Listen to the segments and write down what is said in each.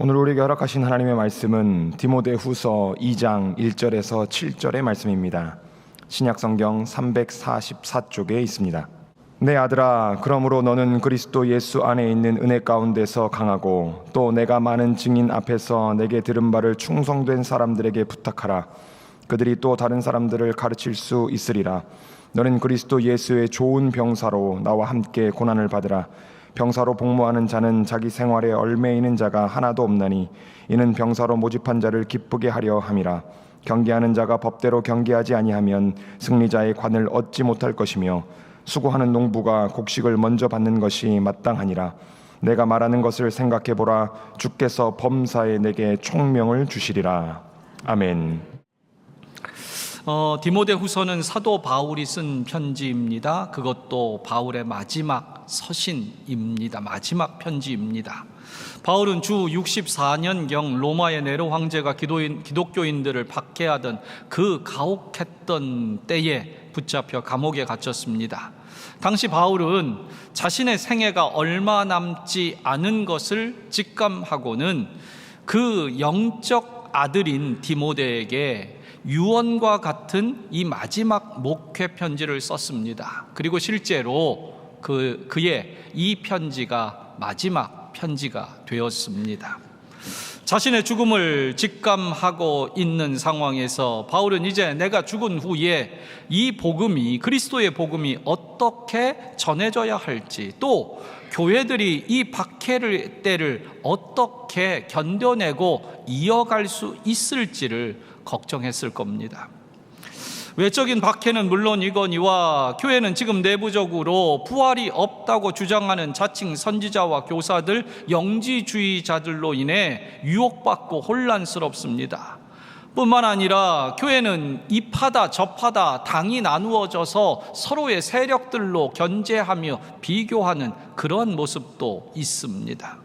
오늘 우리에게 허락하신 하나님의 말씀은 디모데후서 2장 1절에서 7절의 말씀입니다. 신약성경 344쪽에 있습니다. 내 아들아, 그러므로 너는 그리스도 예수 안에 있는 은혜 가운데서 강하고 또 내가 많은 증인 앞에서 내게 들은 바를 충성된 사람들에게 부탁하라. 그들이 또 다른 사람들을 가르칠 수 있으리라. 너는 그리스도 예수의 좋은 병사로 나와 함께 고난을 받으라. 병사로 복무하는 자는 자기 생활에 얽매이는 자가 하나도 없나니 이는 병사로 모집한 자를 기쁘게 하려 함이라. 경계하는 자가 법대로 경계하지 아니하면 승리자의 관을 얻지 못할 것이며 수고하는 농부가 곡식을 먼저 받는 것이 마땅하니라. 내가 말하는 것을 생각해 보라. 주께서 범사에 내게 총명을 주시리라. 아멘. 디모데후서는 사도 바울이 쓴 편지입니다. 그것도 바울의 마지막 서신입니다. 마지막 편지입니다. 바울은 주 64년경 로마의 네로 황제가 기독교인들을 박해하던 그 가혹했던 때에 붙잡혀 감옥에 갇혔습니다. 당시 바울은 자신의 생애가 얼마 남지 않은 것을 직감하고는 그 영적 아들인 디모데에게 유언과 같은 이 마지막 목회 편지를 썼습니다. 그리고 실제로 그의 이 편지가 마지막 편지가 되었습니다. 자신의 죽음을 직감하고 있는 상황에서 바울은 이제 내가 죽은 후에 이 복음이, 그리스도의 복음이 어떻게 전해져야 할지, 또 교회들이 이 박해의 때를 어떻게 견뎌내고 이어갈 수 있을지를 걱정했을 겁니다. 외적인 박해는 물론이거니와 교회는 지금 내부적으로 부활이 없다고 주장하는 자칭 선지자와 교사들, 영지주의자들로 인해 유혹받고 혼란스럽습니다. 뿐만 아니라 교회는 이 파다 저 파다 당이 나누어져서 서로의 세력들로 견제하며 비교하는 그런 모습도 있습니다.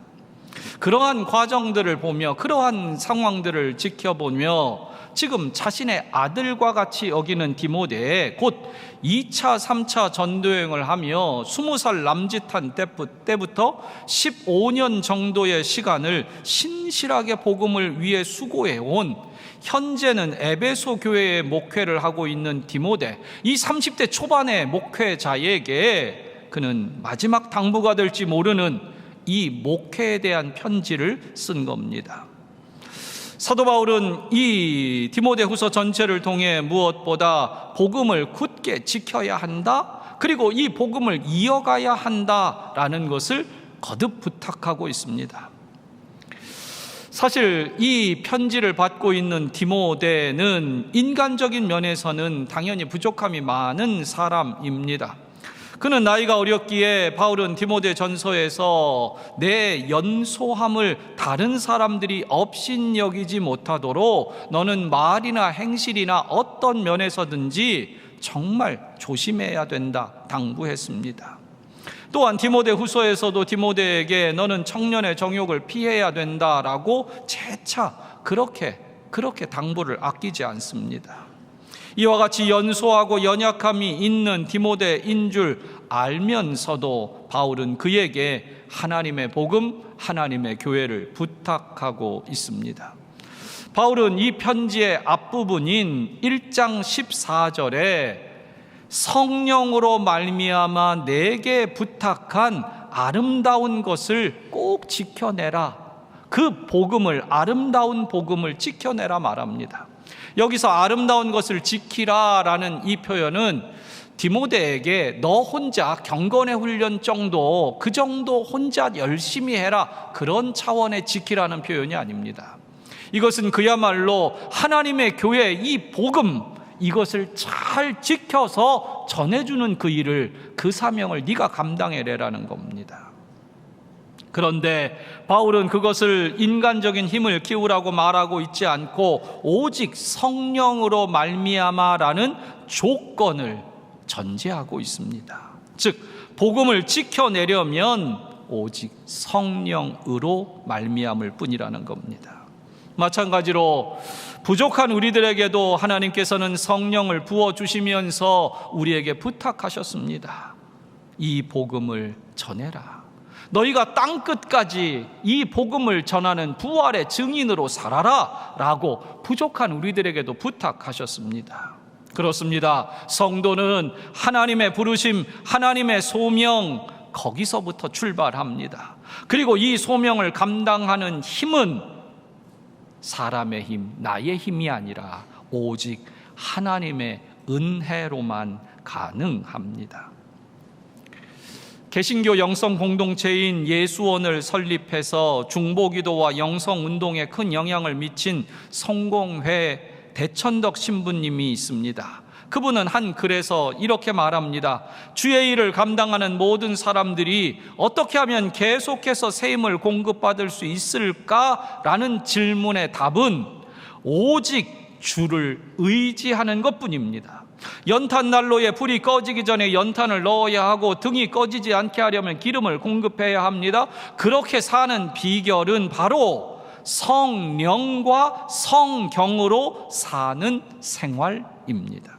그러한 과정들을 보며, 그러한 상황들을 지켜보며 지금 자신의 아들과 같이 여기는 디모데, 곧 2차, 3차 전도여행을 하며 20살 남짓한 때부터 15년 정도의 시간을 신실하게 복음을 위해 수고해온, 현재는 에베소 교회에 목회를 하고 있는 디모데, 이 30대 초반의 목회자에게 그는 마지막 당부가 될지 모르는 이 목회에 대한 편지를 쓴 겁니다. 사도 바울은 이 디모데후서 전체를 통해 무엇보다 복음을 굳게 지켜야 한다, 그리고 이 복음을 이어가야 한다라는 것을 거듭 부탁하고 있습니다. 사실 이 편지를 받고 있는 디모데는 인간적인 면에서는 당연히 부족함이 많은 사람입니다. 그는 나이가 어렸기에 바울은 디모데 전서에서 내 연소함을 다른 사람들이 업신여기지 못하도록 너는 말이나 행실이나 어떤 면에서든지 정말 조심해야 된다 당부했습니다. 또한 디모데 후서에서도 디모데에게 너는 청년의 정욕을 피해야 된다라고 재차 그렇게 당부를 아끼지 않습니다. 이와 같이 연소하고 연약함이 있는 디모데인 줄 알면서도 바울은 그에게 하나님의 복음, 하나님의 교회를 부탁하고 있습니다. 바울은 이 편지의 앞부분인 1장 14절에 성령으로 말미암아 내게 부탁한 아름다운 것을 꼭 지켜내라, 그 복음을, 아름다운 복음을 지켜내라 말합니다. 여기서 아름다운 것을 지키라라는 이 표현은 디모데에게 너 혼자 경건의 훈련 정도, 그 정도 혼자 열심히 해라, 그런 차원의 지키라는 표현이 아닙니다. 이것은 그야말로 하나님의 교회 이 복음, 이것을 잘 지켜서 전해주는 그 일을, 그 사명을 네가 감당해내라는 겁니다. 그런데 바울은 그것을 인간적인 힘을 키우라고 말하고 있지 않고 오직 성령으로 말미암아라는 조건을 전제하고 있습니다. 즉 복음을 지켜내려면 오직 성령으로 말미암을 뿐이라는 겁니다. 마찬가지로 부족한 우리들에게도 하나님께서는 성령을 부어주시면서 우리에게 부탁하셨습니다. 이 복음을 전해라. 너희가 땅끝까지 이 복음을 전하는 부활의 증인으로 살아라 라고 부족한 우리들에게도 부탁하셨습니다. 그렇습니다. 성도는 하나님의 부르심, 하나님의 소명, 거기서부터 출발합니다. 그리고 이 소명을 감당하는 힘은 사람의 힘, 나의 힘이 아니라 오직 하나님의 은혜로만 가능합니다. 개신교 영성 공동체인 예수원을 설립해서 중보기도와 영성운동에 큰 영향을 미친 성공회 대천덕 신부님이 있습니다. 그분은 한 글에서 이렇게 말합니다. 주의 일을 감당하는 모든 사람들이 어떻게 하면 계속해서 새 힘을 공급받을 수 있을까라는 질문의 답은 오직 주를 의지하는 것뿐입니다. 연탄 난로에 불이 꺼지기 전에 연탄을 넣어야 하고 등이 꺼지지 않게 하려면 기름을 공급해야 합니다. 그렇게 사는 비결은 바로 성령과 성경으로 사는 생활입니다.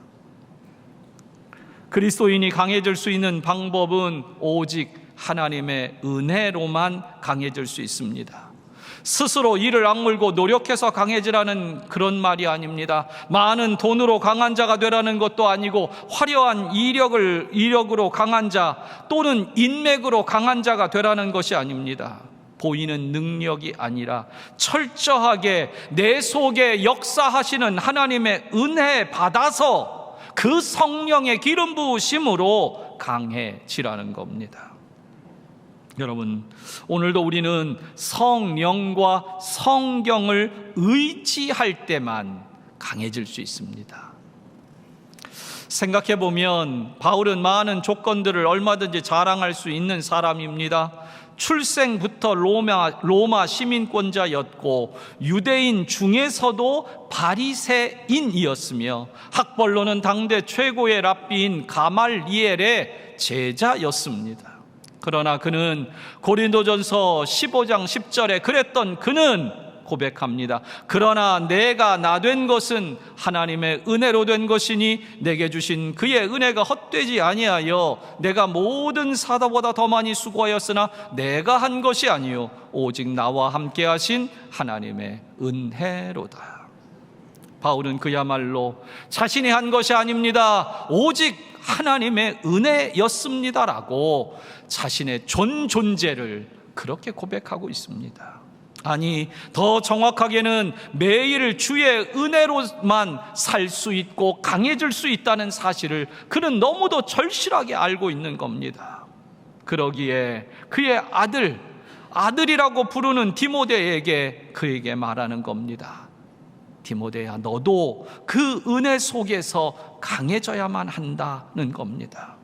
그리스도인이 강해질 수 있는 방법은 오직 하나님의 은혜로만 강해질 수 있습니다. 스스로 이를 악물고 노력해서 강해지라는 그런 말이 아닙니다. 많은 돈으로 강한 자가 되라는 것도 아니고 화려한 이력으로 강한 자 또는 인맥으로 강한 자가 되라는 것이 아닙니다. 보이는 능력이 아니라 철저하게 내 속에 역사하시는 하나님의 은혜 받아서 그 성령의 기름 부으심으로 강해지라는 겁니다. 여러분, 오늘도 우리는 성령과 성경을 의지할 때만 강해질 수 있습니다. 생각해보면 바울은 많은 조건들을 얼마든지 자랑할 수 있는 사람입니다. 출생부터 로마 시민권자였고 유대인 중에서도 바리새인이었으며 학벌로는 당대 최고의 랍비인 가말리엘의 제자였습니다. 그러나 그는 고린도전서 15장 10절에 그랬던 그는 고백합니다. 그러나 내가 나 된 것은 하나님의 은혜로 된 것이니 내게 주신 그의 은혜가 헛되지 아니하여 내가 모든 사도보다 더 많이 수고하였으나 내가 한 것이 아니요 오직 나와 함께 하신 하나님의 은혜로다. 바울은 그야말로 자신이 한 것이 아닙니다. 오직 하나님의 은혜였습니다라고 자신의 존재를 그렇게 고백하고 있습니다. 아니, 더 정확하게는 매일 주의 은혜로만 살 수 있고 강해질 수 있다는 사실을 그는 너무도 절실하게 알고 있는 겁니다. 그러기에 그의 아들이라고 부르는 디모데에게 그에게 말하는 겁니다. 디모데야, 너도 그 은혜 속에서 강해져야만 한다는 겁니다.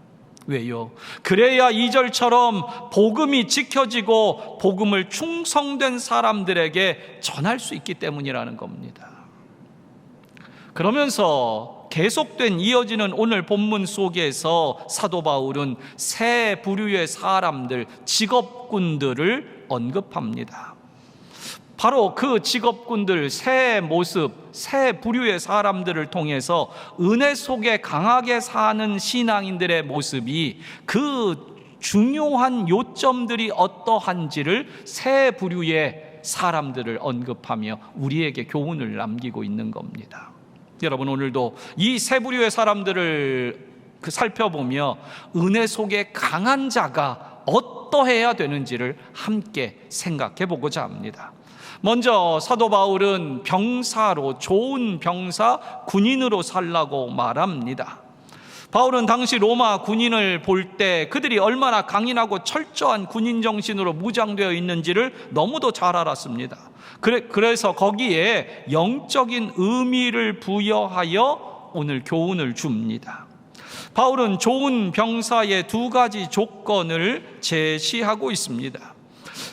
왜요? 그래야 2절처럼 복음이 지켜지고 복음을 충성된 사람들에게 전할 수 있기 때문이라는 겁니다. 그러면서 계속된 이어지는 오늘 본문 속에서 사도 바울은 세 부류의 사람들, 직업군들을 언급합니다. 바로 그 직업군들, 새 모습, 새 부류의 사람들을 통해서 은혜 속에 강하게 사는 신앙인들의 모습이 그 중요한 요점들이 어떠한지를 새 부류의 사람들을 언급하며 우리에게 교훈을 남기고 있는 겁니다. 여러분, 오늘도 이 새 부류의 사람들을 살펴보며 은혜 속에 강한 자가 어떠해야 되는지를 함께 생각해 보고자 합니다. 먼저 사도 바울은 병사로, 좋은 병사, 군인으로 살라고 말합니다. 바울은 당시 로마 군인을 볼 때 그들이 얼마나 강인하고 철저한 군인 정신으로 무장되어 있는지를 너무도 잘 알았습니다. 그래서 거기에 영적인 의미를 부여하여 오늘 교훈을 줍니다. 바울은 좋은 병사의 두 가지 조건을 제시하고 있습니다.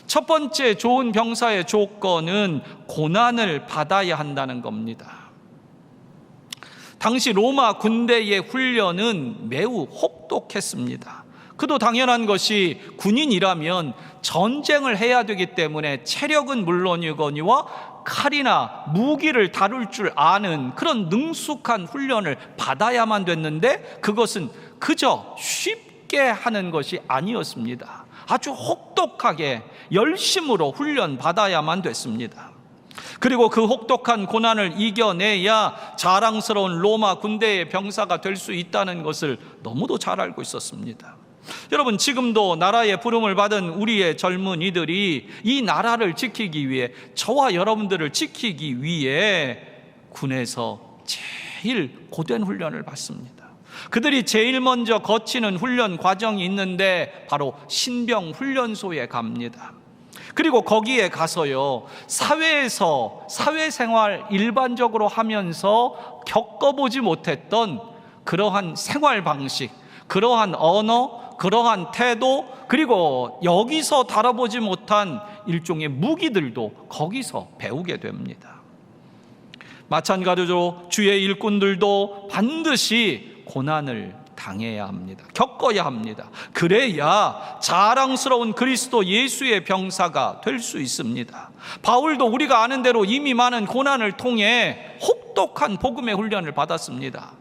첫 번째 좋은 병사의 조건은 고난을 받아야 한다는 겁니다. 당시 로마 군대의 훈련은 매우 혹독했습니다. 그도 당연한 것이 군인이라면 전쟁을 해야 되기 때문에 체력은 물론이거니와 칼이나 무기를 다룰 줄 아는 그런 능숙한 훈련을 받아야만 됐는데 그것은 그저 쉽게 하는 것이 아니었습니다. 아주 혹독하게 열심으로 훈련받아야만 됐습니다. 그리고 그 혹독한 고난을 이겨내야 자랑스러운 로마 군대의 병사가 될 수 있다는 것을 너무도 잘 알고 있었습니다. 여러분, 지금도 나라의 부름을 받은 우리의 젊은이들이 이 나라를 지키기 위해, 저와 여러분들을 지키기 위해 군에서 제일 고된 훈련을 받습니다. 그들이 제일 먼저 거치는 훈련 과정이 있는데 바로 신병 훈련소에 갑니다. 그리고 거기에 가서요, 사회에서 사회생활 일반적으로 하면서 겪어보지 못했던 그러한 생활 방식, 그러한 언어, 그러한 태도, 그리고 여기서 다뤄보지 못한 일종의 무기들도 거기서 배우게 됩니다. 마찬가지로 주의 일꾼들도 반드시 고난을 당해야 합니다. 겪어야 합니다. 그래야 자랑스러운 그리스도 예수의 병사가 될 수 있습니다. 바울도 우리가 아는 대로 이미 많은 고난을 통해 혹독한 복음의 훈련을 받았습니다.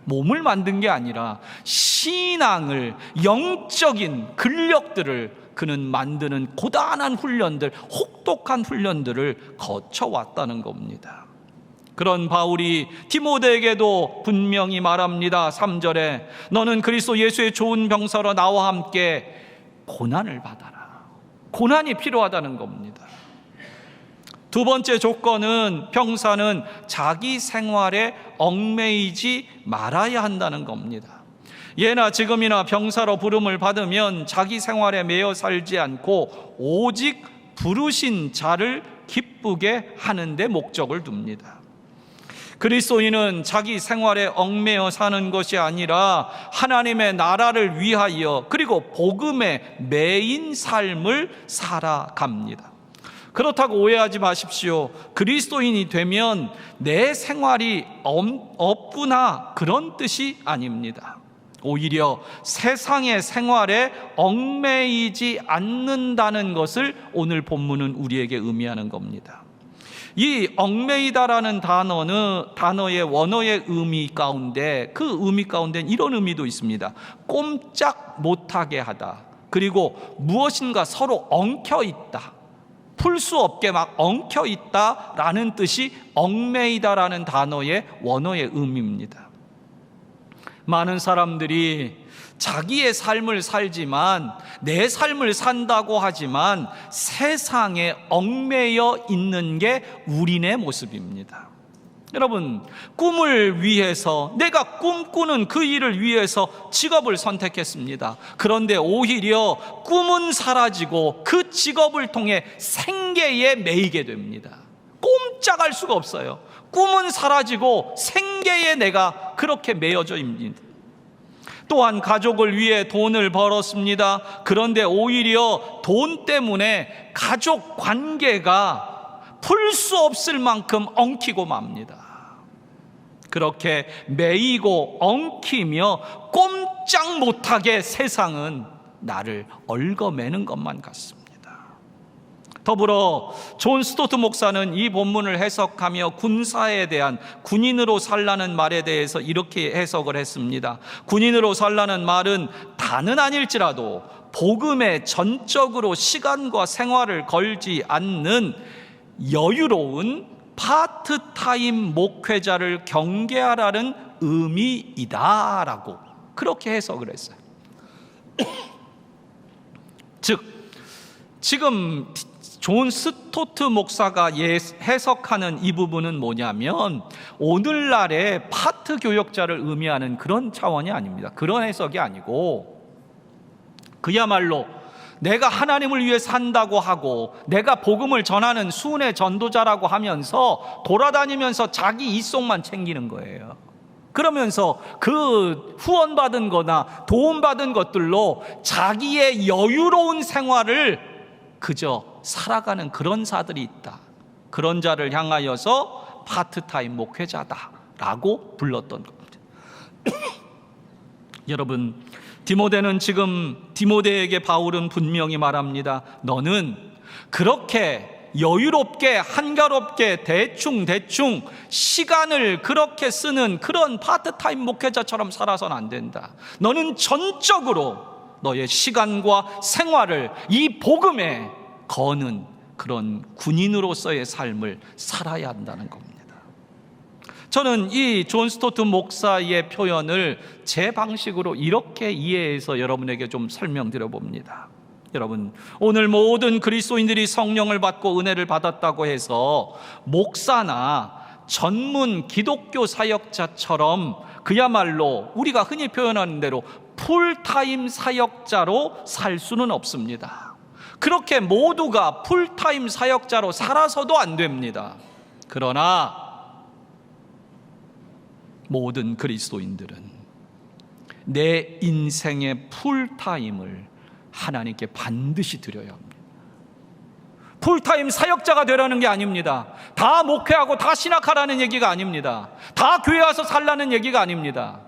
몸을 만든 게 아니라 신앙을, 영적인 근력들을 그는 만드는 고단한 훈련들, 혹독한 훈련들을 거쳐왔다는 겁니다. 그런 바울이 디모데에게도 분명히 말합니다. 3절에 너는 그리스도 예수의 좋은 병사로 나와 함께 고난을 받아라. 고난이 필요하다는 겁니다. 두 번째 조건은 병사는 자기 생활에 얽매이지 말아야 한다는 겁니다. 예나 지금이나 병사로 부름을 받으면 자기 생활에 매여 살지 않고 오직 부르신 자를 기쁘게 하는 데 목적을 둡니다. 그리스도인은 자기 생활에 얽매여 사는 것이 아니라 하나님의 나라를 위하여, 그리고 복음의 매인 삶을 살아갑니다. 그렇다고 오해하지 마십시오. 그리스도인이 되면 내 생활이 없구나, 그런 뜻이 아닙니다. 오히려 세상의 생활에 얽매이지 않는다는 것을 오늘 본문은 우리에게 의미하는 겁니다. 이 얽매이다라는 단어의 원어의 의미 가운데, 그 의미 가운데는 이런 의미도 있습니다. 꼼짝 못하게 하다, 그리고 무엇인가 서로 엉켜 있다, 풀 수 없게 막 엉켜 있다라는 뜻이 얽매이다라는 단어의 원어의 의미입니다. 많은 사람들이 자기의 삶을 살지만, 내 삶을 산다고 하지만 세상에 얽매여 있는 게 우리네 모습입니다. 여러분, 꿈을 위해서, 내가 꿈꾸는 그 일을 위해서 직업을 선택했습니다. 그런데 오히려 꿈은 사라지고 그 직업을 통해 생계에 매이게 됩니다. 꼼짝할 수가 없어요. 꿈은 사라지고 생계에 내가 그렇게 매여져 있습니다. 또한 가족을 위해 돈을 벌었습니다. 그런데 오히려 돈 때문에 가족 관계가 풀 수 없을 만큼 엉키고 맙니다. 그렇게 매이고 엉키며 꼼짝 못하게 세상은 나를 얽어매는 것만 같습니다. 더불어 존 스토트 목사는 이 본문을 해석하며 군사에 대한, 군인으로 살라는 말에 대해서 이렇게 해석을 했습니다. 군인으로 살라는 말은 다는 아닐지라도 복음에 전적으로 시간과 생활을 걸지 않는 여유로운 파트타임 목회자를 경계하라는 의미이다라고 그렇게 해석을 했어요. 즉, 지금 존 스토트 목사가 해석하는 이 부분은 뭐냐면, 오늘날의 파트 교역자를 의미하는 그런 차원이 아닙니다. 그런 해석이 아니고, 그야말로 내가 하나님을 위해 산다고 하고 내가 복음을 전하는 순회 전도자라고 하면서 돌아다니면서 자기 이속만 챙기는 거예요. 그러면서 그 후원받은 거나 도움받은 것들로 자기의 여유로운 생활을 그저 살아가는 그런 자들이 있다. 그런 자를 향하여서 파트타임 목회자다라고 불렀던 겁니다. 여러분, 디모데에게 바울은 분명히 말합니다. 너는 그렇게 여유롭게, 한가롭게 대충 시간을 그렇게 쓰는 그런 파트타임 목회자처럼 살아서는 안 된다. 너는 전적으로 너의 시간과 생활을 이 복음에 거는 그런 군인으로서의 삶을 살아야 한다는 겁니다. 저는 이 존 스토트 목사의 표현을 제 방식으로 이렇게 이해해서 여러분에게 좀 설명드려 봅니다. 여러분, 오늘 모든 그리스도인들이 성령을 받고 은혜를 받았다고 해서 목사나 전문 기독교 사역자처럼 그야말로 우리가 흔히 표현하는 대로 풀타임 사역자로 살 수는 없습니다. 그렇게 모두가 풀타임 사역자로 살아서도 안 됩니다. 그러나 모든 그리스도인들은 내 인생의 풀타임을 하나님께 반드시 드려야 합니다. 풀타임 사역자가 되라는 게 아닙니다. 다 목회하고 다 신학하라는 얘기가 아닙니다. 다 교회 와서 살라는 얘기가 아닙니다.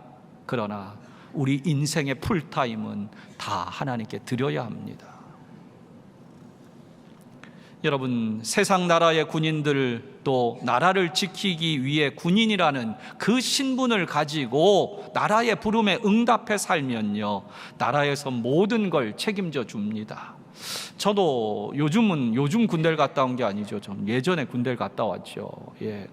그러나 우리 인생의 풀타임은 다 하나님께 드려야 합니다. 여러분, 세상 나라의 군인들도 나라를 지키기 위해 군인이라는 그 신분을 가지고 나라의 부름에 응답해 살면요, 나라에서 모든 걸 책임져 줍니다. 저도 요즘 군대를 갔다 온 게 아니죠. 좀 예전에 군대를 갔다 왔죠.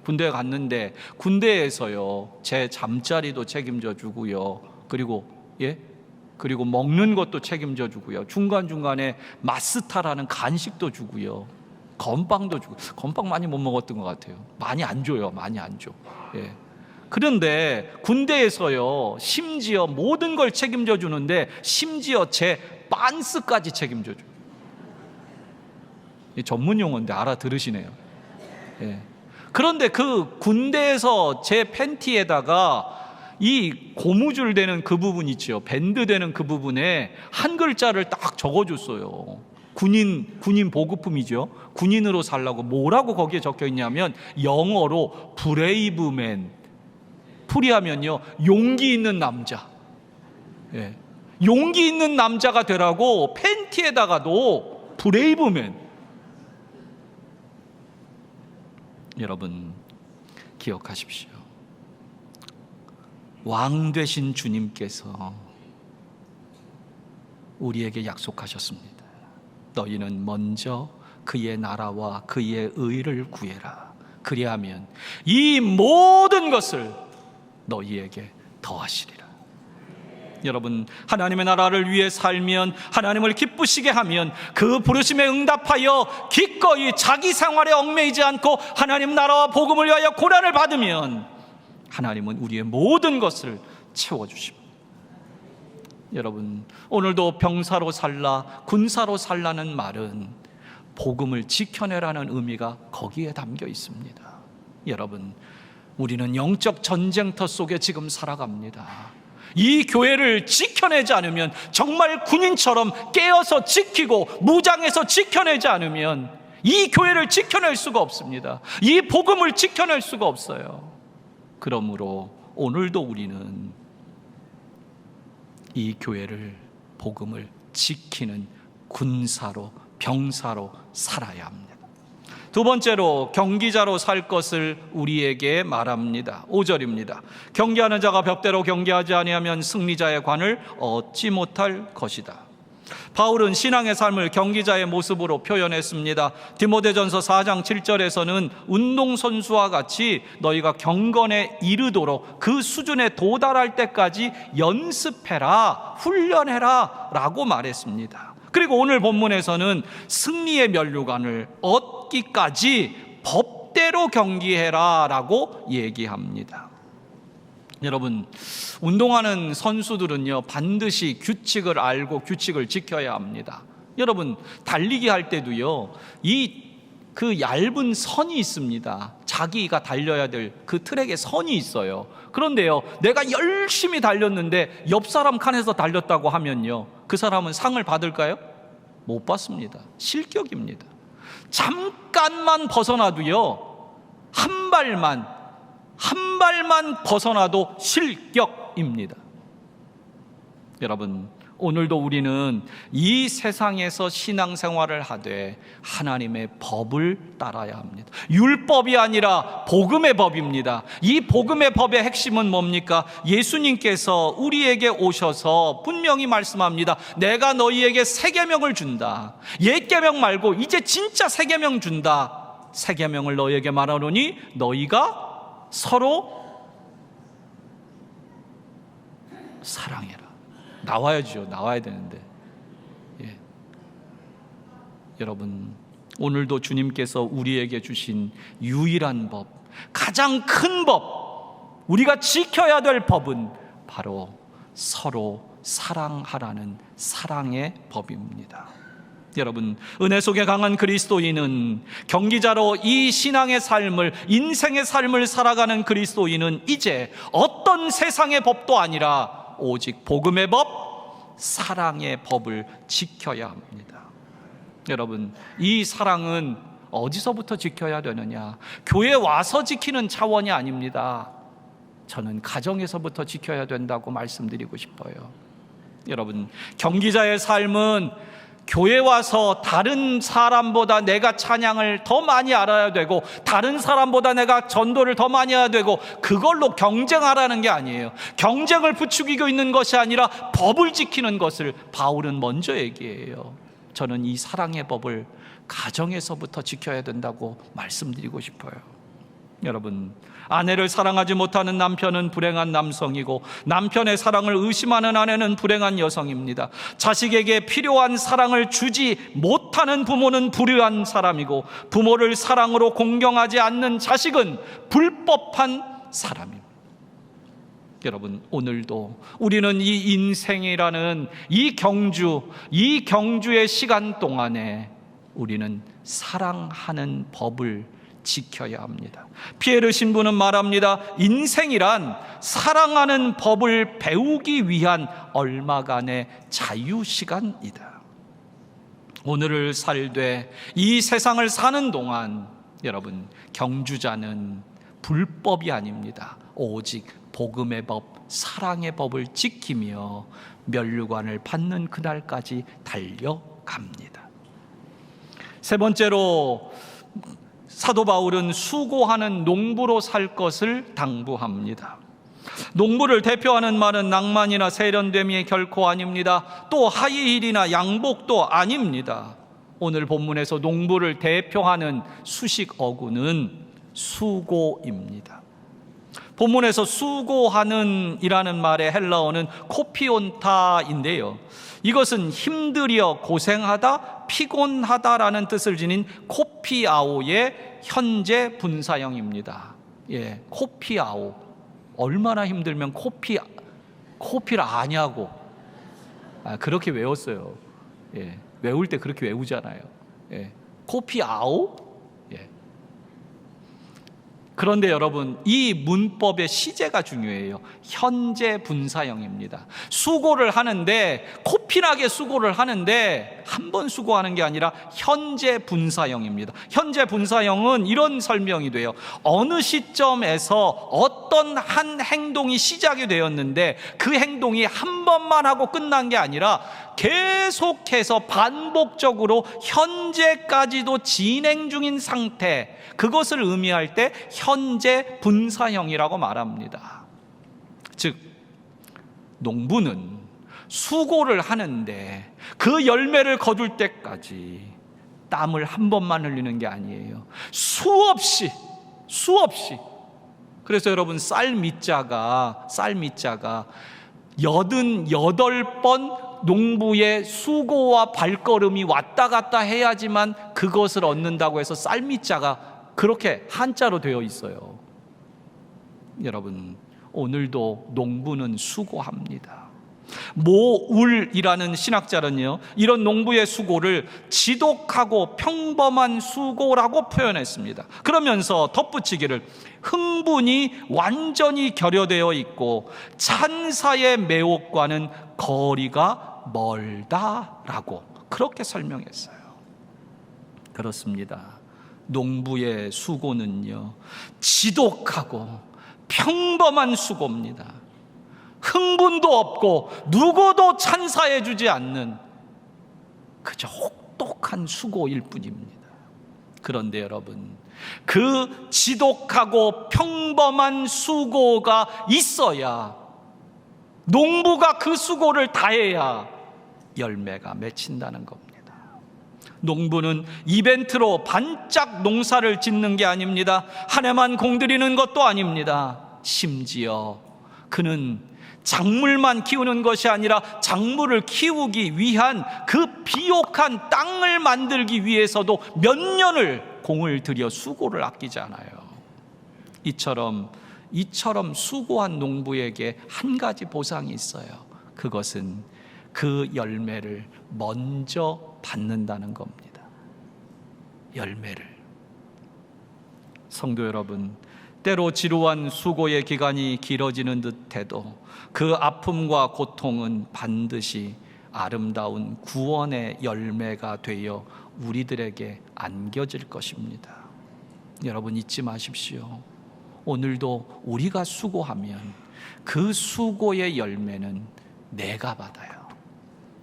군대 갔는데 군대에서요, 제 잠자리도 책임져 주고요. 그리고 먹는 것도 책임져 주고요. 중간중간에 마스타라는 간식도 주고요. 건빵도 주고. 건빵 많이 못 먹었던 것 같아요. 많이 안 줘요. 많이 안 줘. 그런데 군대에서요, 심지어 모든 걸 책임져 주는데 심지어 제 빤스까지 책임져 줘요. 전문 용어인데 알아들으시네요. 그런데 그 군대에서 제 팬티에다가 이 고무줄 되는 그 부분 있죠. 밴드 되는 그 부분에 한 글자를 딱 적어줬어요. 군인 보급품이죠. 군인으로 살라고 뭐라고 거기에 적혀 있냐면 영어로 브레이브맨. 풀이하면요, 용기 있는 남자. 용기 있는 남자가 되라고 팬티에다가도 브레이브맨. 여러분, 기억하십시오. 왕 되신 주님께서 우리에게 약속하셨습니다. 너희는 먼저 그의 나라와 그의 의를 구해라. 그리하면 이 모든 것을 너희에게 더하시리라. 여러분, 하나님의 나라를 위해 살면, 하나님을 기쁘시게 하면, 그 부르심에 응답하여 기꺼이 자기 생활에 얽매이지 않고 하나님 나라와 복음을 위하여 고난을 받으면 하나님은 우리의 모든 것을 채워주십니다. 여러분, 오늘도 병사로 살라, 군사로 살라는 말은 복음을 지켜내라는 의미가 거기에 담겨 있습니다. 여러분, 우리는 영적 전쟁터 속에 지금 살아갑니다. 이 교회를 지켜내지 않으면, 정말 군인처럼 깨어서 지키고 무장해서 지켜내지 않으면 이 교회를 지켜낼 수가 없습니다. 이 복음을 지켜낼 수가 없어요. 그러므로 오늘도 우리는 이 교회를, 복음을 지키는 군사로, 병사로 살아야 합니다. 두 번째로 경기자로 살 것을 우리에게 말합니다. 5절입니다. 경계하는 자가 벽대로 경계하지 아니하면 승리자의 관을 얻지 못할 것이다. 바울은 신앙의 삶을 경기자의 모습으로 표현했습니다. 디모데전서 4장 7절에서는 운동선수와 같이 너희가 경건에 이르도록 그 수준에 도달할 때까지 연습해라, 훈련해라 라고 말했습니다. 그리고 오늘 본문에서는 승리의 면류관을 얻기까지 법대로 경기해라 라고 얘기합니다. 여러분, 운동하는 선수들은요, 반드시 규칙을 알고 규칙을 지켜야 합니다. 여러분, 달리기 할 때도요, 그 얇은 선이 있습니다. 자기가 달려야 될 그 트랙에 선이 있어요. 그런데요, 내가 열심히 달렸는데 옆 사람 칸에서 달렸다고 하면요, 그 사람은 상을 받을까요? 못 받습니다. 실격입니다. 잠깐만 벗어나도요, 한 발만 벗어나도 실격입니다. 여러분, 오늘도 우리는 이 세상에서 신앙생활을 하되 하나님의 법을 따라야 합니다. 율법이 아니라 복음의 법입니다. 이 복음의 법의 핵심은 뭡니까? 예수님께서 우리에게 오셔서 분명히 말씀합니다. 내가 너희에게 새 계명을 준다. 옛 계명 말고 이제 진짜 새 계명 준다. 새 계명을 너희에게 말하노니 너희가 서로 사랑해라. 나와야죠. 나와야 되는데. 예. 여러분, 오늘도 주님께서 우리에게 주신 유일한 법, 가장 큰 법, 우리가 지켜야 될 법은 바로 서로 사랑하라는 사랑의 법입니다. 여러분, 은혜 속에 강한 그리스도인은, 경기자로 이 신앙의 삶을, 인생의 삶을 살아가는 그리스도인은 이제 어떤 세상의 법도 아니라 오직 복음의 법, 사랑의 법을 지켜야 합니다. 여러분, 이 사랑은 어디서부터 지켜야 되느냐? 교회 와서 지키는 차원이 아닙니다. 저는 가정에서부터 지켜야 된다고 말씀드리고 싶어요. 여러분, 경기자의 삶은 교회 와서 다른 사람보다 내가 찬양을 더 많이 알아야 되고, 다른 사람보다 내가 전도를 더 많이 해야 되고, 그걸로 경쟁하라는 게 아니에요. 경쟁을 부추기고 있는 것이 아니라 법을 지키는 것을 바울은 먼저 얘기해요. 저는 이 사랑의 법을 가정에서부터 지켜야 된다고 말씀드리고 싶어요. 여러분, 아내를 사랑하지 못하는 남편은 불행한 남성이고, 남편의 사랑을 의심하는 아내는 불행한 여성입니다. 자식에게 필요한 사랑을 주지 못하는 부모는 불의한 사람이고, 부모를 사랑으로 공경하지 않는 자식은 불법한 사람입니다. 여러분, 오늘도 우리는 이 인생이라는 이 경주의 시간 동안에 우리는 사랑하는 법을 지켜야 합니다. 피에르 신부는 말합니다. 인생이란 사랑하는 법을 배우기 위한 얼마간의 자유시간이다. 오늘을 살되 이 세상을 사는 동안 여러분, 경주자는 불법이 아닙니다. 오직 복음의 법, 사랑의 법을 지키며 면류관을 받는 그날까지 달려갑니다. 세 번째로, 사도 바울은 수고하는 농부로 살 것을 당부합니다. 농부를 대표하는 말은 낭만이나 세련됨이 결코 아닙니다. 또 하이힐이나 양복도 아닙니다. 오늘 본문에서 농부를 대표하는 수식 어구는 수고입니다. 본문에서 수고하는 이라는 말의 헬라어는 코피온타인데요, 이것은 힘들여 고생하다, 피곤하다라는 뜻을 지닌 코피아오의 현재 분사형입니다. 예, 코피아오. 얼마나 힘들면 코피를 아냐고. 그렇게 외웠어요. 예, 외울 때 그렇게 외우잖아요. 예, 코피아오? 예. 그런데 여러분, 이 문법의 시제가 중요해요. 현재 분사형입니다. 수고를 하는데, 코피나게 수고를 하는데 한 번 수고하는 게 아니라 현재 분사형입니다. 현재 분사형은 이런 설명이 돼요. 어느 시점에서 어떤 한 행동이 시작이 되었는데 그 행동이 한 번만 하고 끝난 게 아니라 계속해서 반복적으로 현재까지도 진행 중인 상태, 그것을 의미할 때 현재 분사형이라고 말합니다. 즉, 농부는 수고를 하는데 그 열매를 거둘 때까지 땀을 한 번만 흘리는 게 아니에요. 수없이. 그래서 여러분, 쌀밑자가 88번 농부의 수고와 발걸음이 왔다 갔다 해야지만 그것을 얻는다고 해서 쌀밑자가 그렇게 한자로 되어 있어요. 여러분, 오늘도 농부는 수고합니다. 모울이라는 신학자는요, 이런 농부의 수고를 지독하고 평범한 수고라고 표현했습니다. 그러면서 덧붙이기를, 흥분이 완전히 결여되어 있고 찬사의 매혹과는 거리가 멀다라고 그렇게 설명했어요. 그렇습니다. 농부의 수고는요, 지독하고 평범한 수고입니다. 흥분도 없고 누구도 찬사해 주지 않는 그저 혹독한 수고일 뿐입니다. 그런데 여러분, 그 지독하고 평범한 수고가 있어야, 농부가 그 수고를 다해야 열매가 맺힌다는 겁니다. 농부는 이벤트로 반짝 농사를 짓는 게 아닙니다. 한 해만 공들이는 것도 아닙니다. 심지어 그는 작물만 키우는 것이 아니라 작물을 키우기 위한 그 비옥한 땅을 만들기 위해서도 몇 년을 공을 들여 수고를 아끼지 않아요. 이처럼 수고한 농부에게 한 가지 보상이 있어요. 그것은 그 열매를 먼저 받는다는 겁니다. 열매를. 성도 여러분, 때로 지루한 수고의 기간이 길어지는 듯해도 그 아픔과 고통은 반드시 아름다운 구원의 열매가 되어 우리들에게 안겨질 것입니다. 여러분, 잊지 마십시오. 오늘도 우리가 수고하면 그 수고의 열매는 내가 받아요.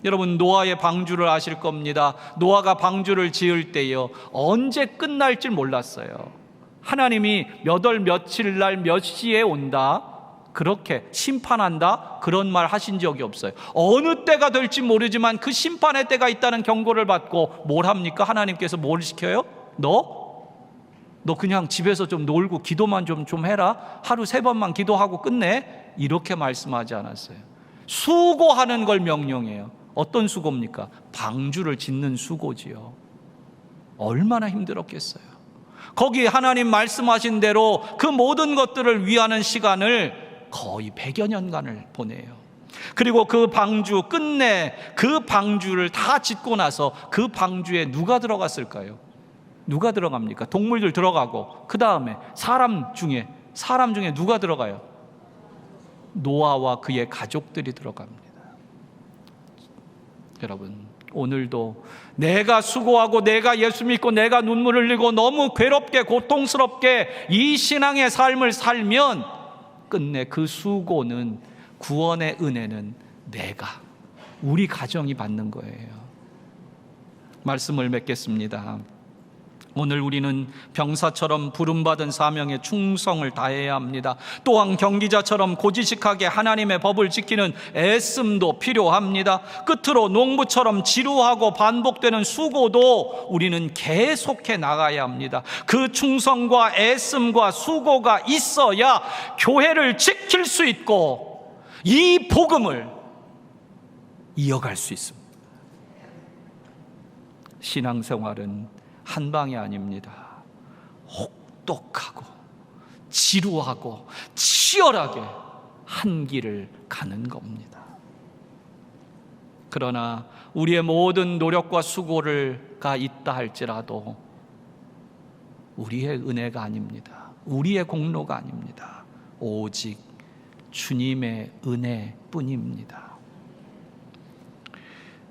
여러분, 노아의 방주를 아실 겁니다. 노아가 방주를 지을 때요, 언제 끝날지 몰랐어요. 하나님이 몇 월 며칠 날 몇 시에 온다, 그렇게 심판한다, 그런 말 하신 적이 없어요. 어느 때가 될지 모르지만 그 심판의 때가 있다는 경고를 받고 뭘 합니까? 하나님께서 뭘 시켜요? 너 그냥 집에서 좀 놀고 기도만 좀 해라. 하루 3번만 기도하고 끝내. 이렇게 말씀하지 않았어요. 수고하는 걸 명령해요. 어떤 수고입니까? 방주를 짓는 수고지요. 얼마나 힘들었겠어요. 거기 하나님 말씀하신 대로 그 모든 것들을 위하는 시간을 거의 100여 년간을 보내요. 그리고 그 방주 끝내, 그 방주를 다 짓고 나서 그 방주에 누가 들어갔을까요? 누가 들어갑니까? 동물들 들어가고, 그 다음에 사람 중에 누가 들어가요? 노아와 그의 가족들이 들어갑니다. 여러분, 오늘도 내가 수고하고 내가 예수 믿고 내가 눈물을 흘리고 너무 괴롭게 고통스럽게 이 신앙의 삶을 살면 끝내 그 수고는, 구원의 은혜는 우리 가정이 받는 거예요. 말씀을 맺겠습니다. 오늘 우리는 병사처럼 부름받은 사명에 충성을 다해야 합니다. 또한 경기자처럼 고지식하게 하나님의 법을 지키는 애씀도 필요합니다. 끝으로 농부처럼 지루하고 반복되는 수고도 우리는 계속해 나가야 합니다. 그 충성과 애씀과 수고가 있어야 교회를 지킬 수 있고 이 복음을 이어갈 수 있습니다. 신앙생활은 한 방이 아닙니다. 혹독하고 지루하고 치열하게 한 길을 가는 겁니다. 그러나 우리의 모든 노력과 수고가 있다 할지라도 우리의 은혜가 아닙니다. 우리의 공로가 아닙니다. 오직 주님의 은혜뿐입니다.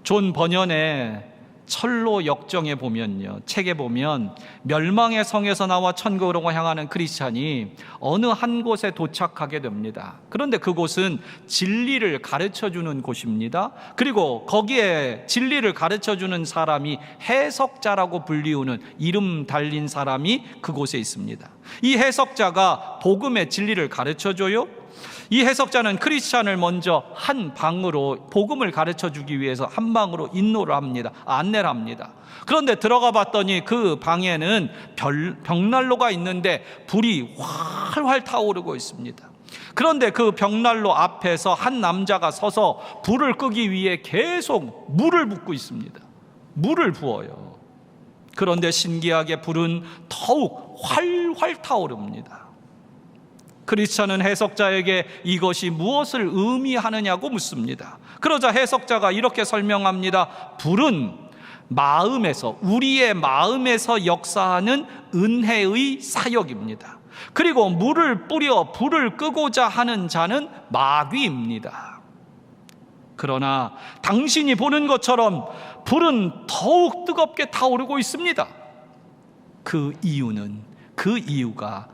존 버년의 철로 역정에 보면요, 책에 보면 멸망의 성에서 나와 천국으로 향하는 크리스찬이 어느 한 곳에 도착하게 됩니다. 그런데 그곳은 진리를 가르쳐주는 곳입니다. 그리고 거기에 진리를 가르쳐주는 사람이 해석자라고 불리우는 이름 달린 사람이 그곳에 있습니다. 이 해석자가 복음의 진리를 가르쳐줘요. 이 해석자는 크리스찬을 먼저 한 방으로, 복음을 가르쳐주기 위해서 한 방으로 인도를 합니다. 안내를 합니다. 그런데 들어가 봤더니 그 방에는 벽난로가 있는데 불이 활활 타오르고 있습니다. 그런데 그 벽난로 앞에서 한 남자가 서서 불을 끄기 위해 계속 물을 붓고 있습니다. 물을 부어요. 그런데 신기하게 불은 더욱 활활 타오릅니다. 크리스찬은 해석자에게 이것이 무엇을 의미하느냐고 묻습니다. 그러자 해석자가 이렇게 설명합니다. 불은 우리의 마음에서 역사하는 은혜의 사역입니다. 그리고 물을 뿌려 불을 끄고자 하는 자는 마귀입니다. 그러나 당신이 보는 것처럼 불은 더욱 뜨겁게 타오르고 있습니다. 그 이유가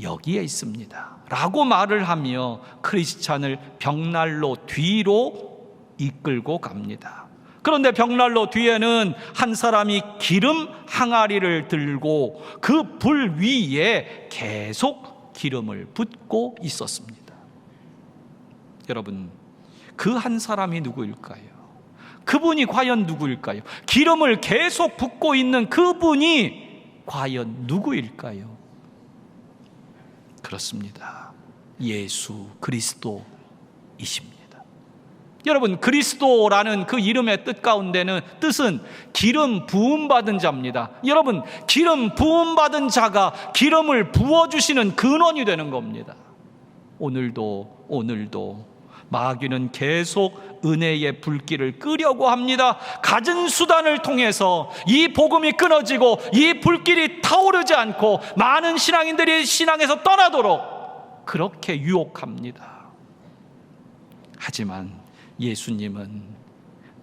여기에 있습니다. 라고 말을 하며 크리스찬을 벽난로 뒤로 이끌고 갑니다. 그런데 벽난로 뒤에는 한 사람이 기름 항아리를 들고 그 불 위에 계속 기름을 붓고 있었습니다. 여러분, 그 한 사람이 누구일까요? 그분이 과연 누구일까요? 기름을 계속 붓고 있는 그분이 과연 누구일까요? 그렇습니다. 예수 그리스도이십니다. 여러분, 그리스도라는 그 이름의 뜻은 기름 부음 받은 자입니다. 여러분, 기름 부음 받은 자가 기름을 부어주시는 근원이 되는 겁니다. 오늘도 마귀는 계속 은혜의 불길을 끄려고 합니다. 갖은 수단을 통해서 이 복음이 끊어지고 이 불길이 타오르지 않고 많은 신앙인들이 신앙에서 떠나도록 그렇게 유혹합니다. 하지만 예수님은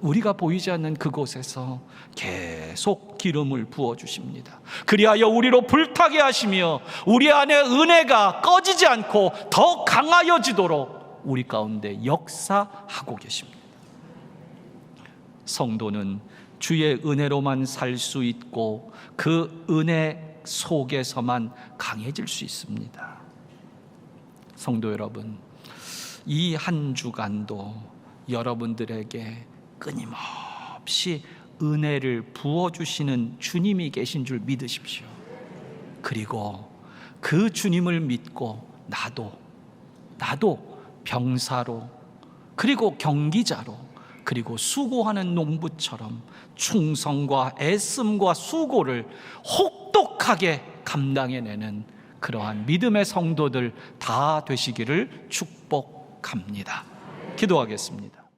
우리가 보이지 않는 그곳에서 계속 기름을 부어주십니다. 그리하여 우리로 불타게 하시며 우리 안에 은혜가 꺼지지 않고 더 강하여지도록 우리 가운데 역사하고 계십니다. 성도는 주의 은혜로만 살 수 있고 그 은혜 속에서만 강해질 수 있습니다. 성도 여러분, 이 한 주간도 여러분들에게 끊임없이 은혜를 부어주시는 주님이 계신 줄 믿으십시오. 그리고 그 주님을 믿고 나도 병사로, 그리고 경기자로, 그리고 수고하는 농부처럼 충성과 애씀과 수고를 혹독하게 감당해내는 그러한 믿음의 성도들 다 되시기를 축복합니다. 기도하겠습니다.